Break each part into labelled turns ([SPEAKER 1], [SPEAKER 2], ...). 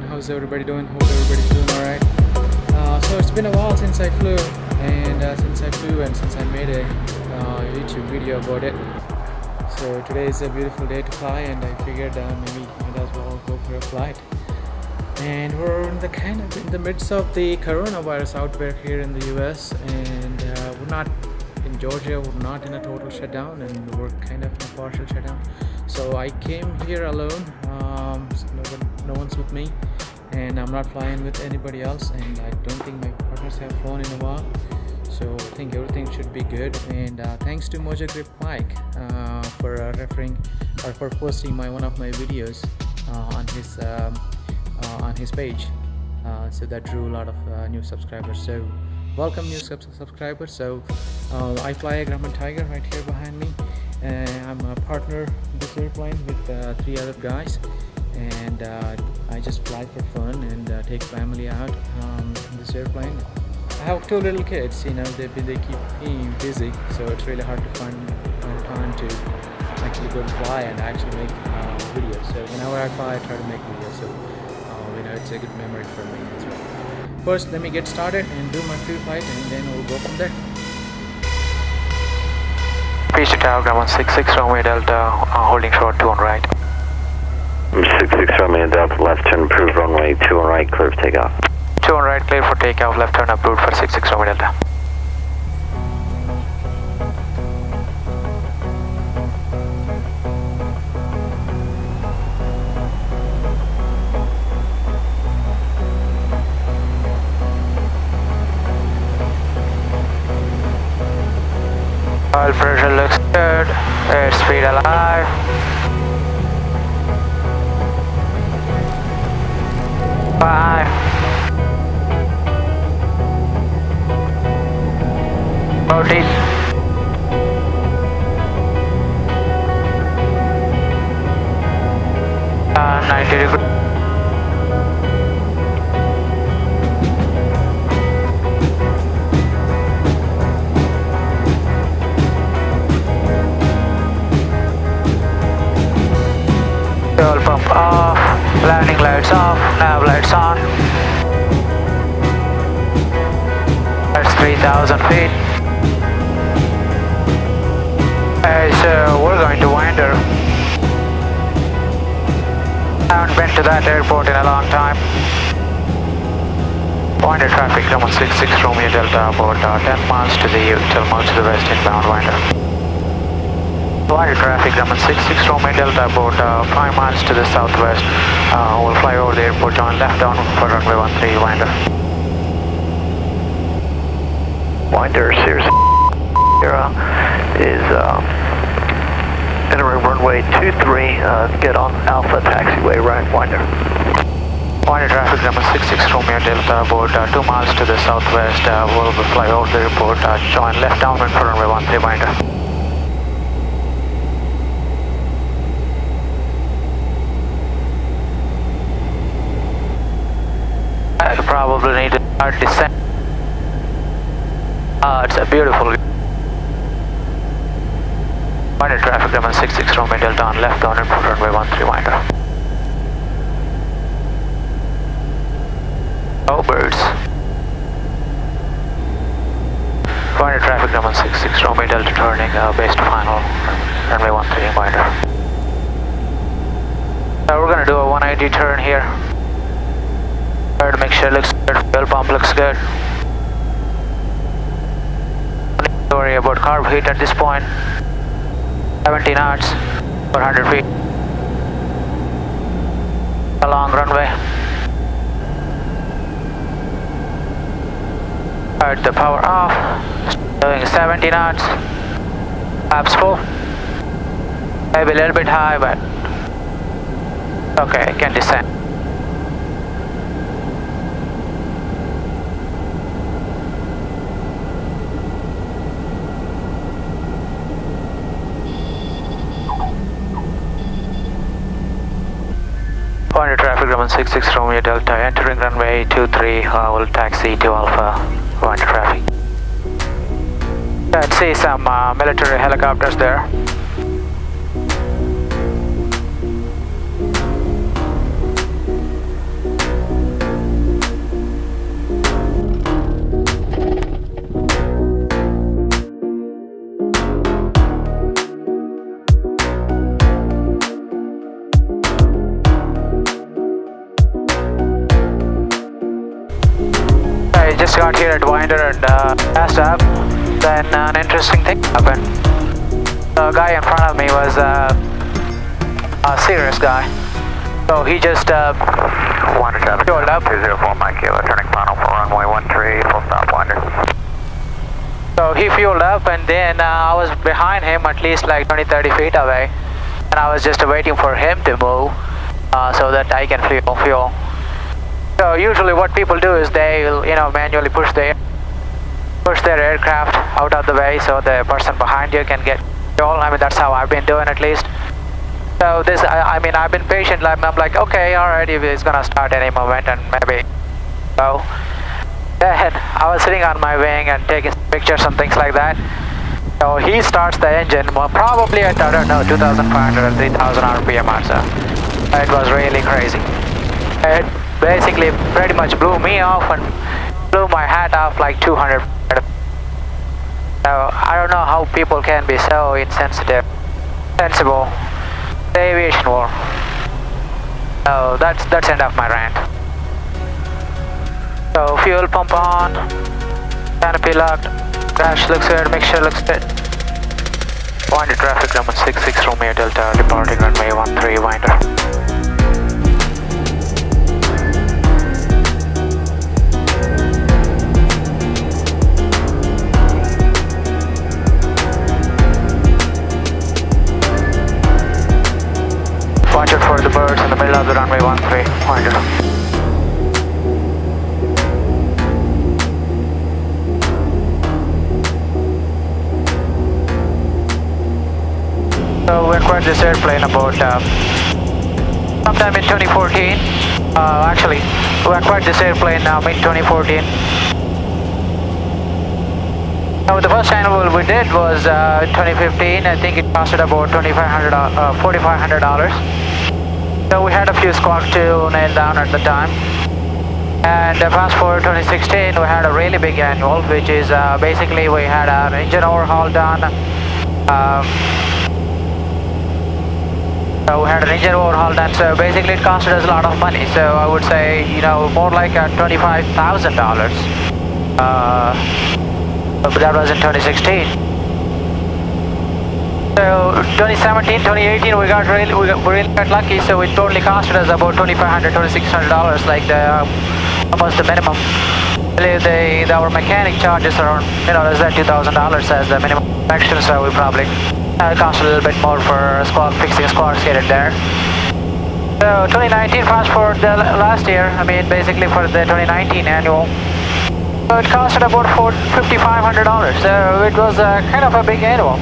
[SPEAKER 1] How's everybody doing? Hope everybody's doing alright. So it's been a while since I flew, and since I made a YouTube video about it. So today is a beautiful day to fly, and I figured maybe might as well go for a flight. And we're in the midst of the coronavirus outbreak here in the US, and we're not in Georgia. We're not in a total shutdown, and we're kind of in a partial shutdown. So I came here alone. No one's with me, and I'm not flying with anybody else, and I don't think my partners have flown in a while, so I think everything should be good. And thanks to Mojo Grip Mike for referring or for posting one of my videos on his page, so that drew a lot of new subscribers. So welcome new subscribers. So I fly a Grumman Tiger right here behind me, and I'm a partner in this airplane with 3 other guys. And I just fly for fun and take family out in this airplane. I have 2 little kids, you know, they keep me busy, so it's really hard to find time to actually go to fly and actually make videos. So whenever I fly, I try to make videos, so you know, it's a good memory for me as well. First, let me get started and do my pre-flight, and then we'll go from there.
[SPEAKER 2] Reach the tower, Grumman 66 Romeo Delta, holding short 2 on right.
[SPEAKER 3] 66 Romeo Delta, left turn approved, runway 2 on right, clear for takeoff.
[SPEAKER 2] 2 on right, clear for takeoff, left turn approved for 66 Romeo Delta. Oil pressure looks good, airspeed alive. Bye. Rotate. 90 degrees. Fuel pump off, landing lights off, nav lights on. That's 3,000 feet. So we're going to Winder. Haven't been to that airport in a long time. Winder traffic, Grumman 66 Romeo Delta, about 10 miles to the west inbound Winder. Winder traffic, Grumman 66 Romeo Delta, about 5 miles to the southwest. We'll fly over the airport, join left down for runway 13, Winder.
[SPEAKER 3] Winder, Cirrus is entering runway 23, get on Alpha taxiway, right, Winder.
[SPEAKER 2] Winder traffic, Grumman 66 Romeo Delta, about 2 miles to the southwest. We'll fly over the airport, join left down for runway 13, Winder. I probably need a hard descent. It's a beautiful. Winder traffic, Grumman 66 Romeo Delta on left down for runway 13, Winder. Oh, birds. Winder traffic, Grumman 66 Romeo Delta turning base to final, runway 13, Winder. We're gonna do a 180 turn here. To make sure it looks good, fuel pump looks good. Don't worry about carb heat at this point. 70 knots per 100 feet. A long runway. Alright, the power off. Doing 70 knots. Flaps full. Maybe a little bit high, but okay, can descend. traffic Grumman 66 Romeo Delta, entering runway 23, will taxi to Alpha, wider traffic. Let's see some military helicopters there. I just got here at Winder and passed up. Then an interesting thing happened. The guy in front of me was a Cirrus guy. So he just
[SPEAKER 3] Winder traffic,
[SPEAKER 2] fueled up.
[SPEAKER 3] 204 Mike Kilo, turning final for runway 13, full stop Winder.
[SPEAKER 2] So he fueled up and then I was behind him at least like 20-30 feet away. And I was just waiting for him to move so that I can fuel. So usually what people do is they will, manually push their aircraft out of the way so the person behind you can get fuel. I mean, that's how I've been doing at least. So this, I've been patient. I'm like, okay, alright, if it's gonna start any moment and maybe so. Then I was sitting on my wing and taking pictures and things like that. So he starts the engine, probably at, I don't know, 2,500 or 3,000 RPM or so. It was really crazy. It basically pretty much blew me off and blew my hat off like 200. So I don't know how people can be so insensitive, sensible. The aviation war. So that's end of my rant. So fuel pump on, canopy locked, crash looks good, mixture looks good. Winder traffic Grumman 66 Romeo Delta, departing runway 13 Winder. Watch out for the birds in the middle of the runway 13 Winder. So we acquired this airplane about sometime in 2014. Actually, we acquired this airplane mid-2014. Now the first annual we did was 2015. I think it costed about $4,500. So we had a few squawks to nail down at the time. And fast forward 2016, we had a really big annual, which is basically we had an engine overhaul done. So we had an engine overhaul done, so basically it costed us a lot of money. So I would say, more like $25,000. But that was in 2016. So 2017, 2018, we really got lucky. So it totally costed us about $2,500, $2,600, like almost the minimum. Our mechanic charges around less than $2,000 as the minimum inspection. So we probably cost a little bit more for fixing squawks here and there. So 2019, fast forward the last year. Basically for the 2019 annual. So it costed about $5,500. So it was kind of a big annual.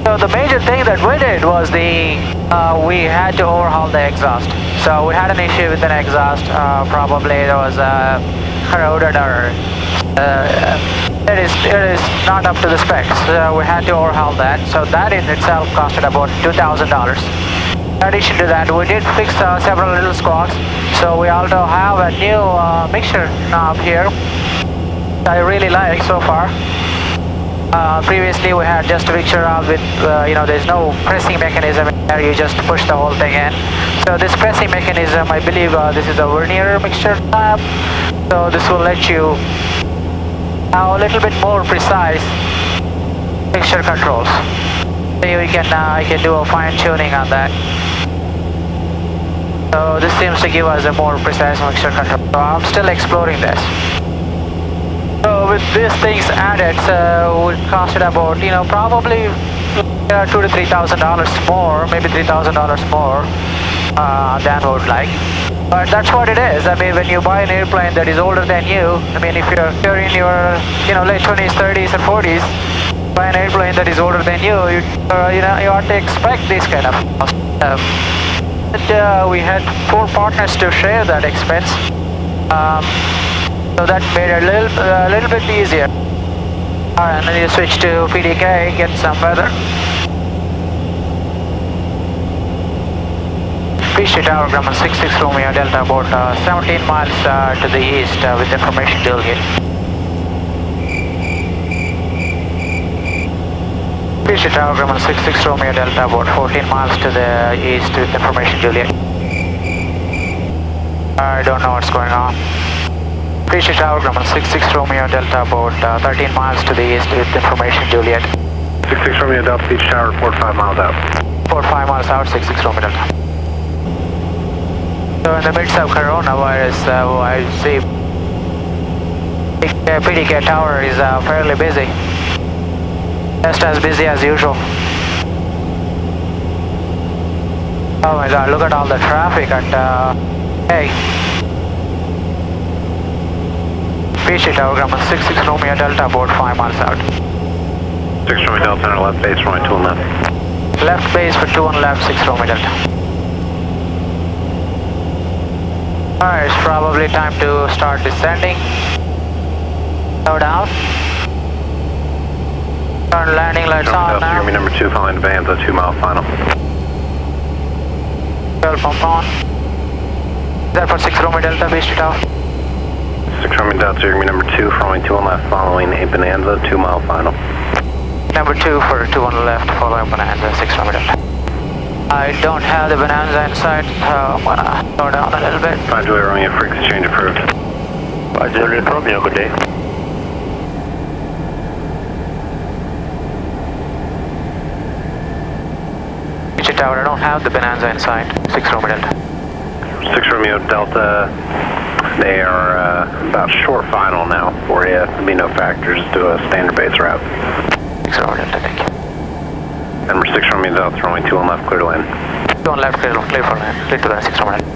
[SPEAKER 2] So the major thing that we did was we had to overhaul the exhaust. So we had an issue with an exhaust. Probably it was corroded or it is not up to the specs. So we had to overhaul that. So that in itself costed about $2,000. In addition to that, we did fix several little squawks. So we also have a new mixture knob here that I really like so far. Previously we had just a mixture knob with, there's no pressing mechanism there, you just push the whole thing in. So this pressing mechanism, I believe this is a vernier mixture knob. So this will let you have a little bit more precise mixture controls. So you can, I can do a fine tuning on that. So this seems to give us a more precise mixture control. So I'm still exploring this. So with these things added, it costed about, probably $2,000 to $3,000 more, maybe $3,000 more than we would like. But that's what it is. When you buy an airplane that is older than you, if you're in your, late 20s, 30s, and 40s, buy an airplane that is older than you, you ought to expect this kind of We had 4 partners to share that expense, so that made it a little bit easier. And then you switch to PDK, get some weather. Beach Tower, Grumman 66 Romeo Delta, about 17 miles to the east with information Juliet. Beach Tower, Grumman 66 Romeo Delta, about 14 miles to the east with information Juliet. I don't know what's going on. Beach Tower, Grumman 66 Romeo Delta, about 13 miles to the east with information Juliet.
[SPEAKER 3] 66 Romeo Delta, Beach Tower, 45 miles out.
[SPEAKER 2] 45 miles out, 66 Romeo Delta. So in the midst of coronavirus, I see PDK Tower is fairly busy. Just as busy as usual. Oh my god, look at all the traffic at hey. Beach Tower, Grumman 66 Romeo Delta, about 5 miles out.
[SPEAKER 3] 6 Romeo Delta, center left base, runway 2 on left.
[SPEAKER 2] Left base for 2 on left, 6 Romeo Delta. Alright, it's probably time to start descending. Slow down. Turn landing lights on now.
[SPEAKER 3] Delta, number 2, calling advance, a 2 mile final.
[SPEAKER 2] Fuel pump on. That for 6 Romeo Delta, Beach Tower.
[SPEAKER 3] 6 Romeo Delta, number 2, runway 2 on left, following a Bonanza, 2 mile final.
[SPEAKER 2] Number 2 for 2 on the left, following Bonanza, 6 Romeo Delta. I don't have the Bonanza inside, so I'm gonna slow down a little bit.
[SPEAKER 3] 5 Juliet Romeo, freak exchange approved.
[SPEAKER 4] 5 Juliet Romeo, good day.
[SPEAKER 2] Beach Tower, I don't have the Bonanza inside, 6 Romeo Delta.
[SPEAKER 3] 6 Romeo Delta, they are about short final now for you. There'll be no factors to a standard base route.
[SPEAKER 2] 6 Romeo Delta, thank you.
[SPEAKER 3] Number 6 Romeo Delta, runway 2 on left, clear to land.
[SPEAKER 2] 2 on left, clear for land, clear to land, 6 Romeo Delta.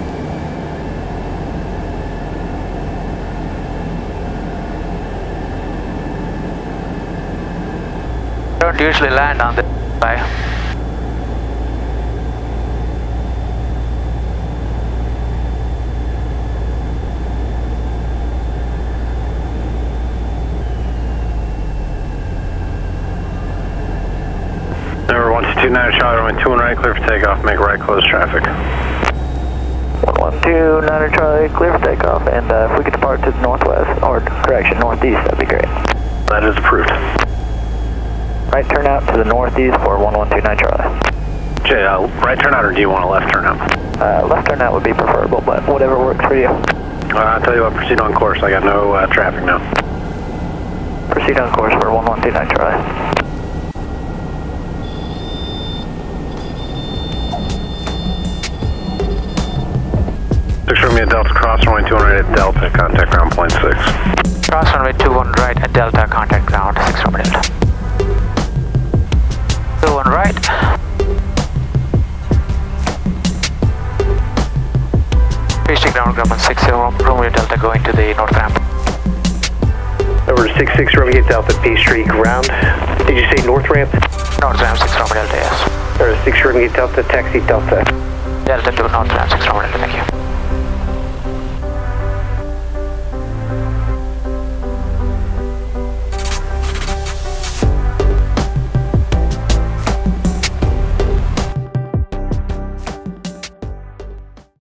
[SPEAKER 2] Don't usually land on this side.
[SPEAKER 3] Number 129 Charlie, runway 2 on right, clear for takeoff, make right, close traffic.
[SPEAKER 4] 112 Charlie, clear for takeoff, and if we could depart to the northwest, or correction, northeast, that'd be great.
[SPEAKER 3] That is approved.
[SPEAKER 4] Right turnout to the northeast for 1129 Charlie.
[SPEAKER 3] Jay, right turnout or do you want a left turnout?
[SPEAKER 4] Left turnout would be preferable, but whatever works for you.
[SPEAKER 3] I'll tell you what, proceed on course, I got no traffic now.
[SPEAKER 4] Proceed on course for 1129 Charlie.
[SPEAKER 3] 6 Romeo Delta, cross runway 2 on right at Delta, contact ground point 6.
[SPEAKER 2] Cross runway 2 on right at Delta, contact ground, 6 Romeo Delta. 2 on right. Beach ground, Grumman 6 Romeo Delta, going to the north ramp.
[SPEAKER 5] Over 66 Romeo Delta, Peachtree ground. Did you say north ramp?
[SPEAKER 2] North ramp, 6 Romeo Delta, yes.
[SPEAKER 5] Or 6 Romeo Delta, taxi Delta.
[SPEAKER 2] Delta to north ramp, 6 Romeo Delta, thank you.